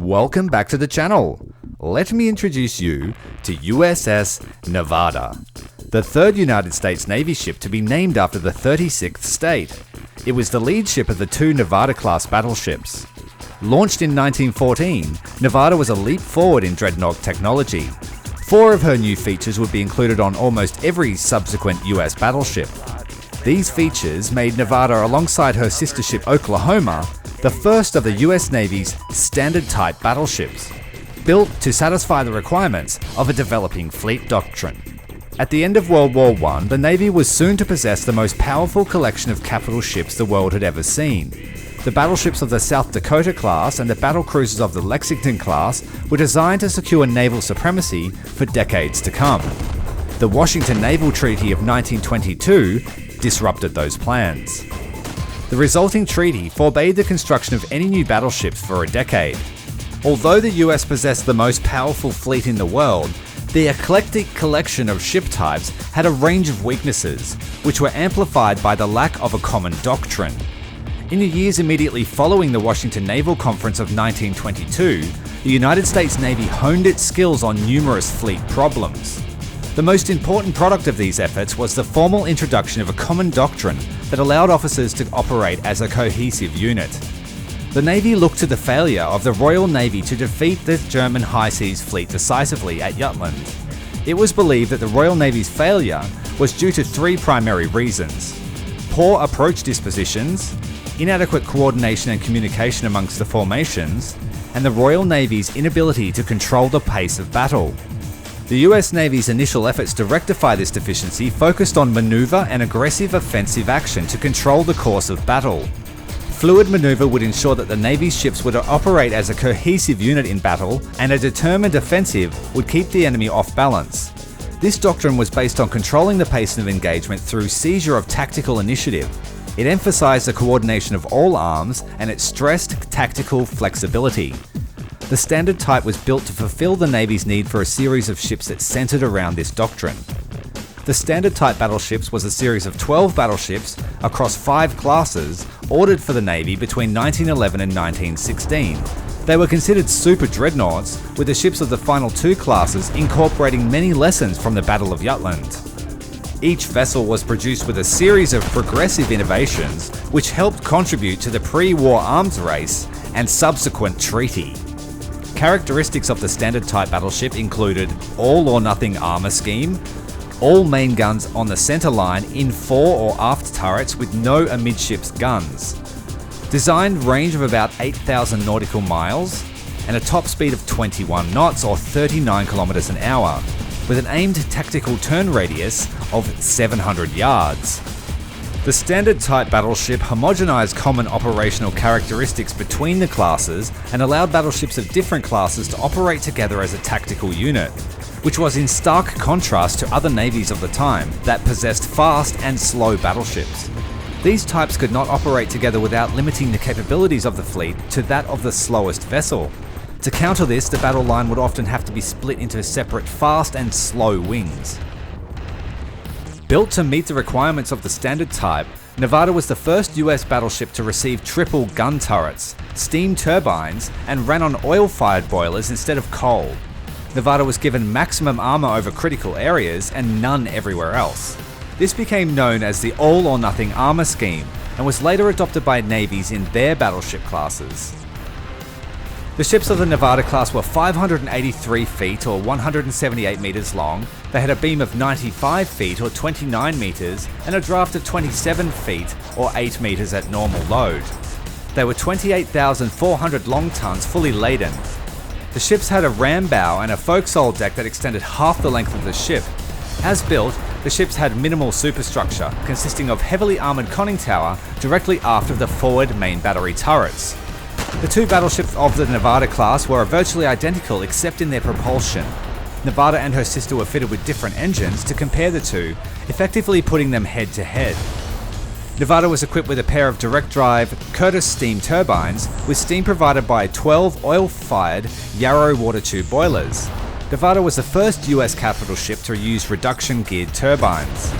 Welcome back to the channel. Let me introduce you to USS Nevada, the third United States Navy ship to be named after the 36th state. It was the lead ship of the two Nevada-class battleships. Launched in 1914, Nevada was a leap forward in dreadnought technology. 4 of her new features would be included on almost every subsequent US battleship. These features made Nevada, alongside her sister ship Oklahoma, the first of the US Navy's standard type battleships, built to satisfy the requirements of a developing fleet doctrine. At the end of World War I, the Navy was soon to possess the most powerful collection of capital ships the world had ever seen. The battleships of the South Dakota class and the battlecruisers of the Lexington class were designed to secure naval supremacy for decades to come. The Washington Naval Treaty of 1922 disrupted those plans. The resulting treaty forbade the construction of any new battleships for a decade. Although the US possessed the most powerful fleet in the world, the eclectic collection of ship types had a range of weaknesses, which were amplified by the lack of a common doctrine. In the years immediately following the Washington Naval Conference of 1922, the United States Navy honed its skills on numerous fleet problems. The most important product of these efforts was the formal introduction of a common doctrine that allowed officers to operate as a cohesive unit. The Navy looked to the failure of the Royal Navy to defeat the German High Seas Fleet decisively at Jutland. It was believed that the Royal Navy's failure was due to 3 primary reasons: poor approach dispositions, inadequate coordination and communication amongst the formations, and the Royal Navy's inability to control the pace of battle. The US Navy's initial efforts to rectify this deficiency focused on maneuver and aggressive offensive action to control the course of battle. Fluid maneuver would ensure that the Navy's ships would operate as a cohesive unit in battle, and a determined offensive would keep the enemy off balance. This doctrine was based on controlling the pace of engagement through seizure of tactical initiative. It emphasized the coordination of all arms, and it stressed tactical flexibility. The standard type was built to fulfill the Navy's need for a series of ships that centered around this doctrine. The standard type battleships was a series of 12 battleships across 5 classes ordered for the Navy between 1911 and 1916. They were considered super dreadnoughts, with the ships of the final 2 classes incorporating many lessons from the Battle of Jutland. Each vessel was produced with a series of progressive innovations which helped contribute to the pre-war arms race and subsequent treaty. Characteristics of the standard type battleship included all-or-nothing armor scheme, all main guns on the center line in fore or aft turrets with no amidships guns, designed range of about 8,000 nautical miles, and a top speed of 21 knots or 39 kilometers an hour, with an aimed tactical turn radius of 700 yards. The standard type battleship homogenized common operational characteristics between the classes and allowed battleships of different classes to operate together as a tactical unit, which was in stark contrast to other navies of the time that possessed fast and slow battleships. These types could not operate together without limiting the capabilities of the fleet to that of the slowest vessel. To counter this, the battle line would often have to be split into separate fast and slow wings. Built to meet the requirements of the standard type, Nevada was the first US battleship to receive triple gun turrets, steam turbines, and ran on oil-fired boilers instead of coal. Nevada was given maximum armor over critical areas and none everywhere else. This became known as the all-or-nothing armor scheme and was later adopted by navies in their battleship classes. The ships of the Nevada class were 583 feet or 178 meters long. They had a beam of 95 feet or 29 meters and a draft of 27 feet or 8 meters at normal load. They were 28,400 long tons fully laden. The ships had a ram bow and a forecastle deck that extended half the length of the ship. As built, the ships had minimal superstructure, consisting of heavily armored conning tower directly aft of the forward main battery turrets. The 2 battleships of the Nevada class were virtually identical except in their propulsion. Nevada and her sister were fitted with different engines to compare the 2, effectively putting them head to head. Nevada was equipped with a pair of direct-drive Curtiss steam turbines with steam provided by 12 oil-fired Yarrow water tube boilers. Nevada was the first US capital ship to use reduction-geared turbines.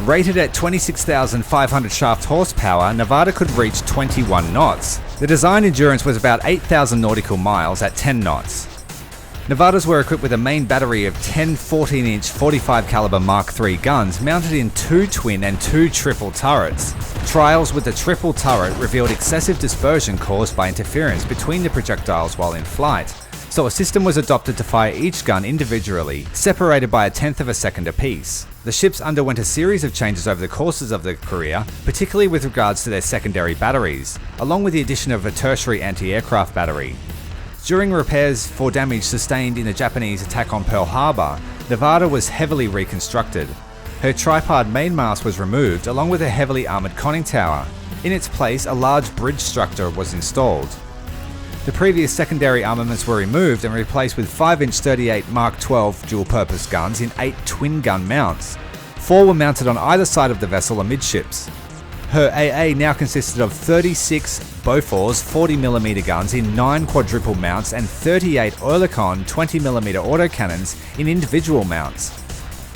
Rated at 26,500 shaft horsepower, Nevada could reach 21 knots. The design endurance was about 8,000 nautical miles at 10 knots. Nevadas were equipped with a main battery of 10 14-inch 45 caliber Mark III guns mounted in 2 twin and 2 triple turrets. Trials with the triple turret revealed excessive dispersion caused by interference between the projectiles while in flight, so a system was adopted to fire each gun individually, separated by 1/10 of a second apiece. The ships underwent a series of changes over the courses of their career, particularly with regards to their secondary batteries, along with the addition of a tertiary anti-aircraft battery. During repairs for damage sustained in the Japanese attack on Pearl Harbor, Nevada was heavily reconstructed. Her tripod mainmast was removed along with a heavily armoured conning tower. In its place, a large bridge structure was installed. The previous secondary armaments were removed and replaced with 5-inch 38 Mark XII dual-purpose guns in 8 twin-gun mounts. 4 were mounted on either side of the vessel amidships. Her AA now consisted of 36 Bofors 40mm guns in 9 quadruple mounts and 38 Oerlikon 20mm autocannons in individual mounts.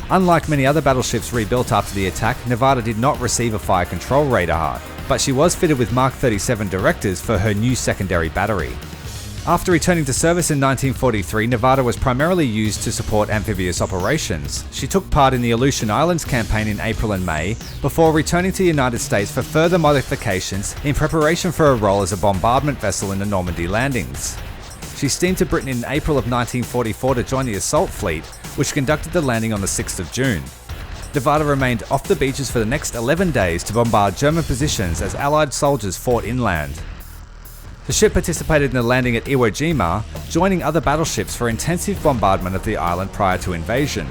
Unlike many other battleships rebuilt after the attack, Nevada did not receive a fire control radar, but she was fitted with Mark 37 directors for her new secondary battery. After returning to service in 1943, Nevada was primarily used to support amphibious operations. She took part in the Aleutian Islands campaign in April and May, before returning to the United States for further modifications in preparation for a role as a bombardment vessel in the Normandy landings. She steamed to Britain in April of 1944 to join the assault fleet, which conducted the landing on the 6th of June. Nevada remained off the beaches for the next 11 days to bombard German positions as Allied soldiers fought inland. The ship participated in the landing at Iwo Jima, joining other battleships for intensive bombardment of the island prior to invasion.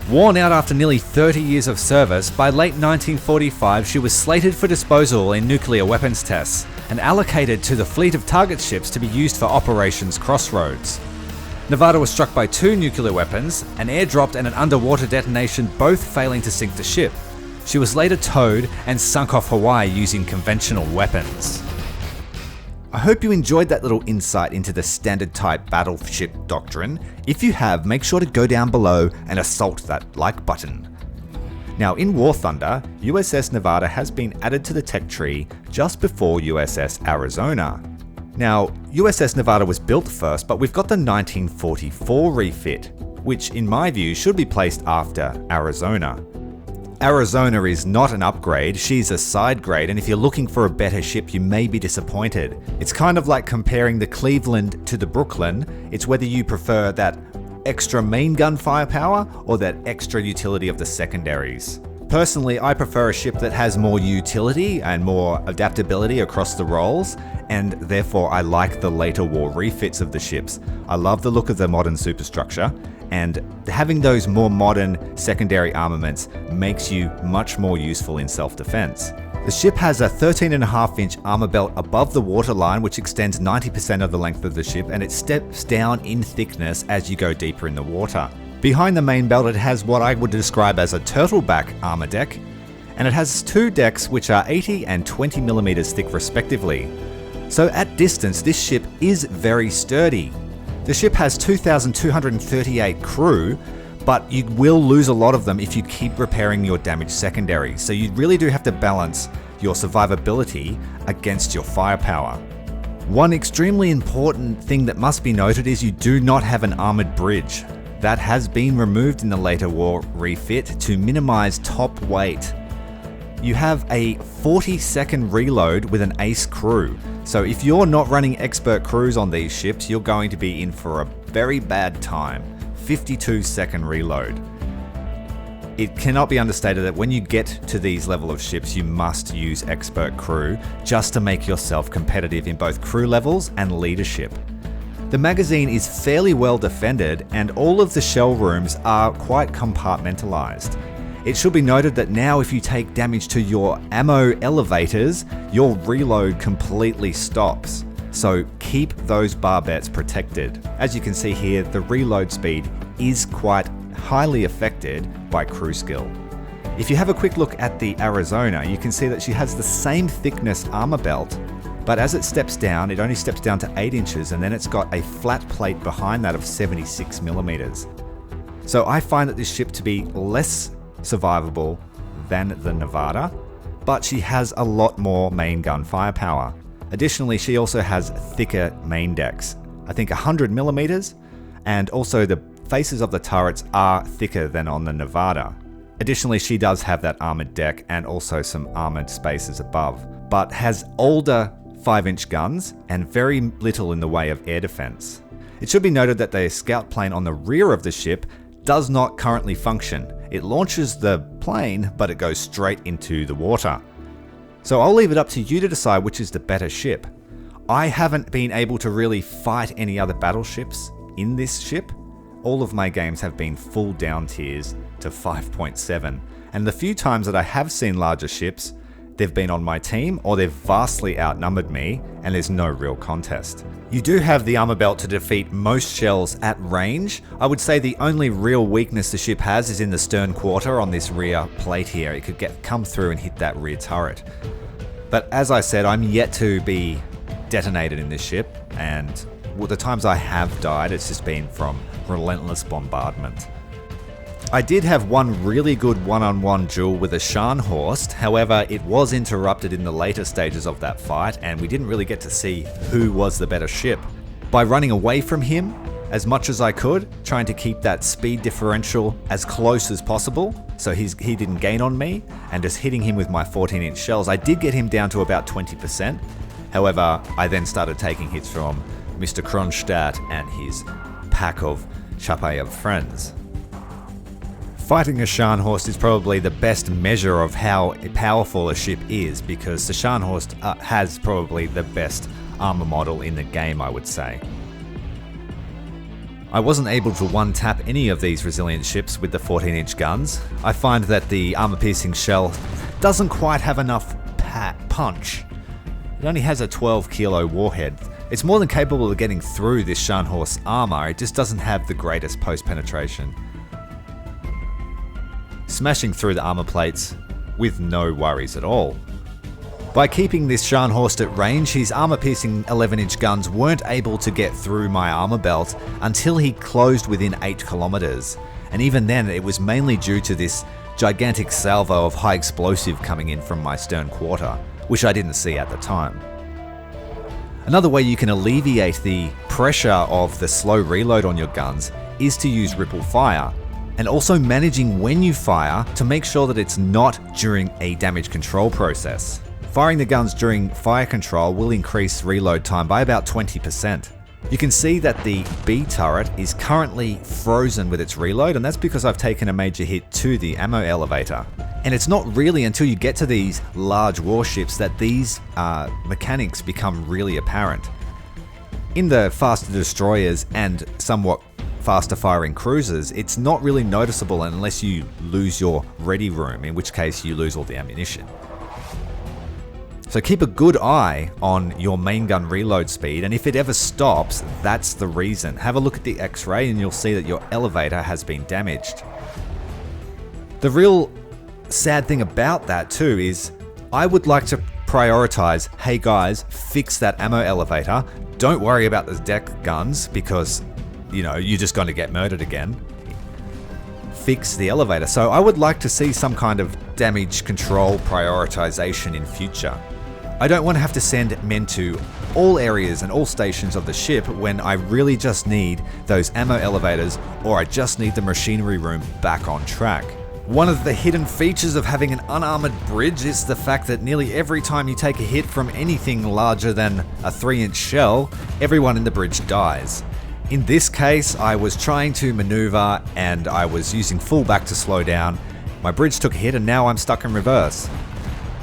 Worn out after nearly 30 years of service, by late 1945 she was slated for disposal in nuclear weapons tests and allocated to the fleet of target ships to be used for Operations Crossroads. Nevada was struck by 2 nuclear weapons, an airdropped and an underwater detonation, both failing to sink the ship. She was later towed and sunk off Hawaii using conventional weapons. I hope you enjoyed that little insight into the standard type battleship doctrine. If you have, make sure to go down below and assault that like button. Now in War Thunder, USS Nevada has been added to the tech tree just before USS Arizona. Now, USS Nevada was built first, but we've got the 1944 refit, which in my view should be placed after Arizona. Arizona is not an upgrade, she's a side grade, and if you're looking for a better ship, you may be disappointed. It's kind of like comparing the Cleveland to the Brooklyn. It's whether you prefer that extra main gun firepower or that extra utility of the secondaries. Personally, I prefer a ship that has more utility and more adaptability across the roles, and therefore I like the later war refits of the ships. I love the look of the modern superstructure, and having those more modern secondary armaments makes you much more useful in self-defense. The ship has a 13.5-inch armor belt above the waterline, which extends 90% of the length of the ship, and it steps down in thickness as you go deeper in the water. Behind the main belt, it has what I would describe as a turtleback armor deck, and it has 2 decks which are 80 and 20 millimeters thick respectively. So at distance, this ship is very sturdy. The ship has 2,238 crew, but you will lose a lot of them if you keep repairing your damaged secondary, so you really do have to balance your survivability against your firepower. One extremely important thing that must be noted is you do not have an armored bridge. That has been removed in the later war refit to minimize top weight. You have a 40-second reload with an ace crew, so if you're not running expert crews on these ships, you're going to be in for a very bad time. 52-second reload. It cannot be understated that when you get to these level of ships, you must use expert crew just to make yourself competitive in both crew levels and leadership. The magazine is fairly well defended, and all of the shell rooms are quite compartmentalized. It should be noted that now if you take damage to your ammo elevators, your reload completely stops. So keep those barbettes protected. As you can see here, the reload speed is quite highly affected by crew skill. If you have a quick look at the Arizona, you can see that she has the same thickness armor belt, but as it steps down, it only steps down to 8 inches, and then it's got a flat plate behind that of 76 millimeters. So I find that this ship to be less survivable than the Nevada, but she has a lot more main gun firepower. Additionally, she also has thicker main decks, I think 100 millimeters, and also the faces of the turrets are thicker than on the Nevada. Additionally, she does have that armored deck and also some armored spaces above, but has older 5-inch guns and very little in the way of air defense. It should be noted that the scout plane on the rear of the ship does not currently function. It launches the plane, but it goes straight into the water. So I'll leave it up to you to decide which is the better ship. I haven't been able to really fight any other battleships in this ship. All of my games have been full down tiers to 5.7, and the few times that I have seen larger ships, they've been on my team or they've vastly outnumbered me and there's no real contest. You do have the armor belt to defeat most shells at range. I would say the only real weakness the ship has is in the stern quarter on this rear plate here. It could come through and hit that rear turret. But as I said, I'm yet to be detonated in this ship, and the times I have died, it's just been from relentless bombardment. I did have one really good one-on-one duel with a Scharnhorst, however it was interrupted in the later stages of that fight and we didn't really get to see who was the better ship. By running away from him as much as I could, trying to keep that speed differential as close as possible so he didn't gain on me, and just hitting him with my 14-inch shells, I did get him down to about 20%. However, I then started taking hits from Mr. Kronstadt and his pack of Chapayev friends. Fighting a Scharnhorst is probably the best measure of how powerful a ship is, because the Scharnhorst has probably the best armor model in the game, I would say. I wasn't able to one-tap any of these resilient ships with the 14-inch guns. I find that the armor-piercing shell doesn't quite have enough punch. It only has a 12-kilo warhead. It's more than capable of getting through this Scharnhorst armor, it just doesn't have the greatest post-penetration. Smashing through the armor plates with no worries at all. By keeping this Scharnhorst at range, his armor-piercing 11-inch guns weren't able to get through my armor belt until he closed within 8 kilometers. And even then, it was mainly due to this gigantic salvo of high explosive coming in from my stern quarter, which I didn't see at the time. Another way you can alleviate the pressure of the slow reload on your guns is to use ripple fire, and also managing when you fire to make sure that it's not during a damage control process. Firing the guns during fire control will increase reload time by about 20%. You can see that the B turret is currently frozen with its reload, and that's because I've taken a major hit to the ammo elevator. And it's not really until you get to these large warships that these mechanics become really apparent. In the faster destroyers and somewhat faster firing cruisers, it's not really noticeable unless you lose your ready room, in which case you lose all the ammunition. So keep a good eye on your main gun reload speed, and if it ever stops, that's the reason. Have a look at the X-ray and you'll see that your elevator has been damaged. The real sad thing about that too is I would like to prioritize, hey guys, fix that ammo elevator. Don't worry about the deck guns because you're just going to get murdered again. Fix the elevator. So I would like to see some kind of damage control prioritization in future. I don't want to have to send men to all areas and all stations of the ship when I really just need those ammo elevators, or I just need the machinery room back on track. One of the hidden features of having an unarmored bridge is the fact that nearly every time you take a hit from anything larger than a 3-inch shell, everyone in the bridge dies. In this case, I was trying to maneuver and I was using fullback to slow down. My bridge took a hit and now I'm stuck in reverse.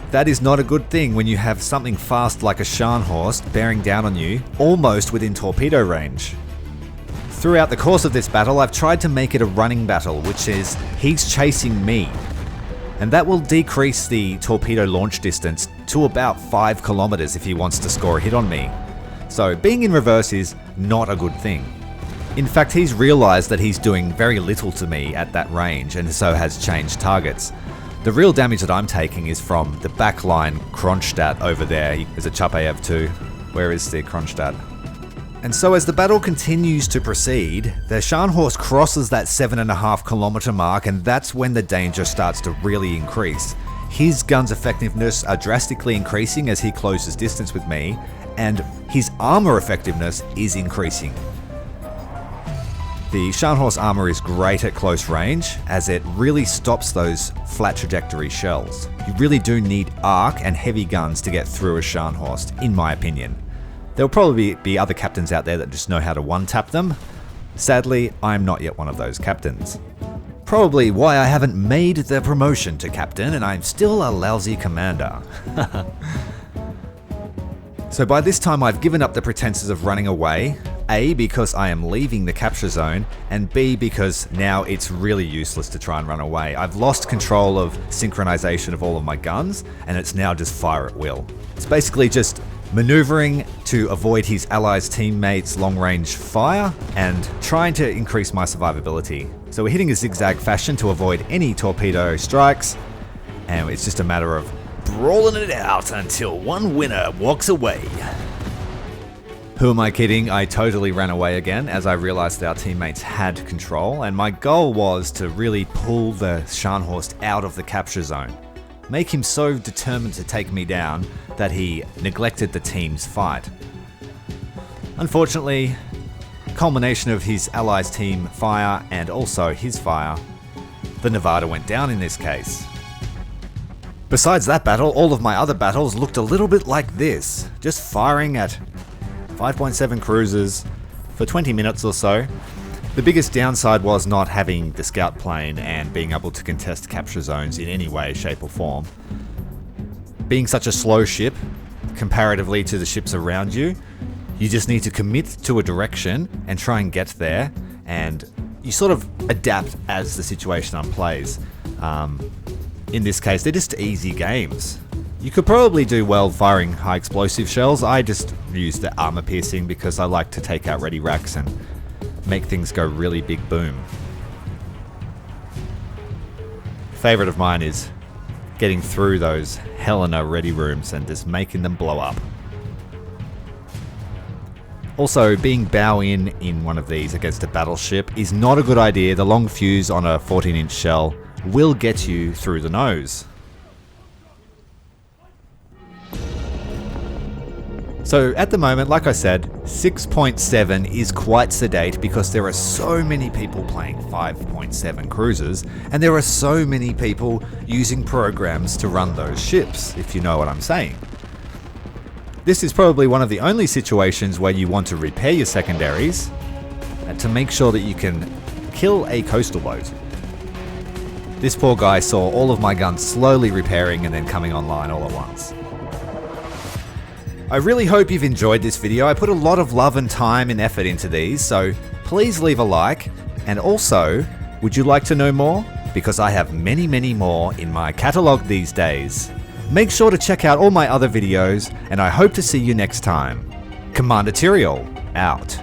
That is not a good thing when you have something fast like a Scharnhorst bearing down on you, almost within torpedo range. Throughout the course of this battle, I've tried to make it a running battle, which is he's chasing me. And that will decrease the torpedo launch distance to about 5 kilometers if he wants to score a hit on me. So being in reverse is not a good thing. In fact, he's realized that he's doing very little to me at that range and so has changed targets. The real damage that I'm taking is from the backline Kronstadt over there. There's a Chapayev too. Where is the Kronstadt? And so as the battle continues to proceed, the Scharnhorst crosses that 7.5 kilometer mark, and that's when the danger starts to really increase. his gun's effectiveness are drastically increasing as he closes distance with me, and his armor effectiveness is increasing. The Scharnhorst armor is great at close range, as it really stops those flat trajectory shells. You really do need arc and heavy guns to get through a Scharnhorst, in my opinion. There'll probably be other captains out there that just know how to one-tap them. Sadly, I'm not yet one of those captains. Probably why I haven't made the promotion to captain, and I'm still a lousy commander. So by this time I've given up the pretenses of running away, A, because I am leaving the capture zone, and B, because now it's really useless to try and run away. I've lost control of synchronization of all of my guns, and it's now just fire at will. It's basically just maneuvering to avoid his allies' teammates' long-range fire, and trying to increase my survivability. So we're hitting a zigzag fashion to avoid any torpedo strikes, and it's just a matter of brawling it out until one winner walks away. Who am I kidding? I totally ran away again as I realized that our teammates had control, and my goal was to really pull the Scharnhorst out of the capture zone. Make him so determined to take me down that he neglected the team's fight. Unfortunately, culmination of his allies' team fire and also his fire, the Nevada went down in this case. Besides that battle, all of my other battles looked a little bit like this, just firing at 5.7 cruisers for 20 minutes or so. The biggest downside was not having the scout plane and being able to contest capture zones in any way, shape or form. Being such a slow ship, comparatively to the ships around you, you just need to commit to a direction and try and get there, and you sort of adapt as the situation unplays. In this case, they're just easy games. You could probably do well firing high explosive shells. I just use the armor piercing because I like to take out ready racks and make things go really big boom. Favorite of mine is getting through those Helena ready rooms and just making them blow up. Also, being bow in one of these against a battleship is not a good idea. The long fuse on a 14-inch shell will get you through the nose. So at the moment, like I said, 6.7 is quite sedate because there are so many people playing 5.7 cruisers, and there are so many people using programs to run those ships, if you know what I'm saying. This is probably one of the only situations where you want to repair your secondaries to make sure that you can kill a coastal boat. This poor guy saw all of my guns slowly repairing and then coming online all at once. I really hope you've enjoyed this video. I put a lot of love and time and effort into these, so please leave a like. And also, would you like to know more? Because I have many, many more in my catalog these days. Make sure to check out all my other videos, and I hope to see you next time. Commander Tyrael, out.